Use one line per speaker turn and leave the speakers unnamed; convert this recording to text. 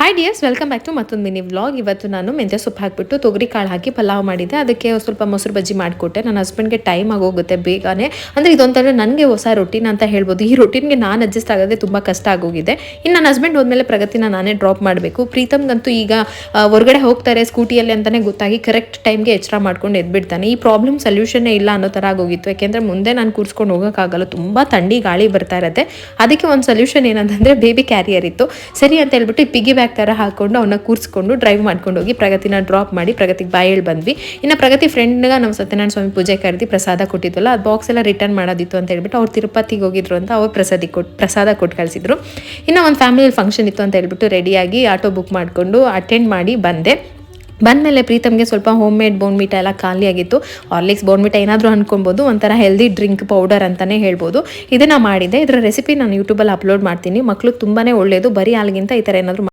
Hi dears, welcome back to ಮತ್ತೊಂದು mini vlog. ಇವತ್ತು ನಾನು ಮೆಂತ್ಯ ಸೊಪ್ಪು ಹಾಕಿಬಿಟ್ಟು ತೊಗರಿ ಕಾಳು ಹಾಕಿ ಪಲಾವ್ ಮಾಡಿದ್ದೆ. ಅದಕ್ಕೆ ಸ್ವಲ್ಪ ಮೊಸರು ಬಜ್ಜಿ ಮಾಡಿಕೊಟ್ಟೆ. ನನ್ನ ಹಸ್ಬೆಂಡ್ಗೆ ಟೈಮ್ ಆಗೋಗುತ್ತೆ ಬೇಗನೆ. ಅಂದರೆ ಇದೊಂಥರ ನನಗೆ ಹೊಸ ರೊಟೀನ್ ಅಂತ ಹೇಳ್ಬೋದು. ಈ ರೊಟೀನ್ಗೆ ನಾನು ಅಡ್ಜಸ್ಟ್ ಆಗೋದೇ ತುಂಬ ಕಷ್ಟ ಆಗೋಗಿದೆ. ಇನ್ನು ನನ್ನ ಹಸ್ಬೆಂಡ್ ಹೋದ್ಮೇಲೆ ಪ್ರಗತಿನ ನಾನೇ ಡ್ರಾಪ್ ಮಾಡಬೇಕು. ಪ್ರೀತಮ್ಗಂತೂ ಈಗ ಹೊರಗಡೆ ಹೋಗ್ತಾರೆ ಸ್ಕೂಟಿಯಲ್ಲಿ ಅಂತಲೇ ಗೊತ್ತಾಗಿ ಕರೆಕ್ಟ್ ಟೈಮ್ಗೆ ಎಚ್ಚರ ಮಾಡ್ಕೊಂಡು ಎದ್ಬಿಡ್ತಾನೆ. ಈ ಪ್ರಾಬ್ಲಮ್ ಸೊಲ್ಯೂಷನ್ನೇ ಇಲ್ಲ ಅನ್ನೋ ಥರ ಆಗೋಗಿತ್ತು. ಯಾಕೆಂದರೆ ಮುಂದೆ ನಾನು ಕೂರಿಸ್ಕೊಂಡು ಹೋಗೋಕ್ಕಾಗಲ್ಲ, ತುಂಬ ಥಂಡಿ ಗಾಳಿ ಬರ್ತಾ ಇರುತ್ತೆ. ಅದಕ್ಕೆ ಒಂದು ಸೊಲ್ಯೂಷನ್ ಏನಂತಂದರೆ ಬೇಬಿ ಕ್ಯಾರಿಯರ್ ಇತ್ತು. ಸರಿ ಅಂತ ಹೇಳ್ಬಿಟ್ಟು ಪಿಗಿ ಬ್ಯಾಗ್ ಥರ ಹಾಕೊಂಡು ಅವನ್ನ ಕೂರಿಸ್ಕೊಂಡು ಡ್ರೈವ್ ಮಾಡ್ಕೊಂಡು ಹೋಗಿ ಪ್ರಗತಿನ ಡ್ರಾಪ್ ಮಾಡಿ ಪ್ರಗತಿಗೆ ಬಾಯಲ್ಲಿ ಬಂದ್ವಿ. ಇನ್ನು ಪ್ರಗತಿ ಫ್ರೆಂಡ್ಗೆ ನಾವು ಸತ್ಯನಾರಾಯಣ ಸ್ವಾಮಿ ಪೂಜೆ ಕರೆದಿ ಪ್ರಸಾದ ಕೊಟ್ಟಿದ್ವಲ್ಲ, ಅದು ಬಾಕ್ಸ್ ಎಲ್ಲ ರಿಟರ್ನ್ ಮಾಡೋದಿತ್ತು ಅಂತ ಹೇಳ್ಬಿಟ್ಟು ಅವ್ರು ತಿರುಪತಿಗೆ ಹೋಗಿದ್ರು ಅಂತ ಅವ್ರು ಪ್ರಸಾದ ಕೊಟ್ಟು ಕಳಿಸಿದ್ರು. ಇನ್ನು ಒಂದು ಫ್ಯಾಮಿಲಿ ಫಂಕ್ಷನ್ ಇತ್ತು ಅಂತ ಹೇಳ್ಬಿಟ್ಟು ರೆಡಿಯಾಗಿ ಆಟೋ ಬುಕ್ ಮಾಡಿಕೊಂಡು ಅಟೆಂಡ್ ಮಾಡಿ ಬಂದಮೇಲೆ ಪ್ರೀತಮ್ಗೆ ಸ್ವಲ್ಪ ಹೋಮ್ ಮೇಡ್ ಬೋನ್ಮೀಟ ಎಲ್ಲ ಖಾಲಿಯಾಗಿತ್ತು. ಹಾರ್ಲಿಕ್ಸ್ ಬೋನ್ಮೀಟ ಏನಾದರೂ ಅನ್ಕೊಬೋದು, ಒಂಥರ ಹೆಲ್ದಿ ಡ್ರಿಂಕ್ ಪೌಡರ್ ಅಂತಲೇ ಹೇಳ್ಬೋದು. ಇದನ್ನು ಮಾಡಿದೆ. ಇದರ ರೆಸಿಪಿ ನಾನು ಯೂಟ್ಯೂಬಲ್ಲಿ ಅಪ್ಲೋಡ್ ಮಾಡ್ತೀನಿ. ಮಕ್ಳಿಗೆ ತುಂಬಾ ಒಳ್ಳೆಯದು. ಬರೀ ಹಾಲಿಗಿಂತ ಈ ಥರ ಏನಾದರೂ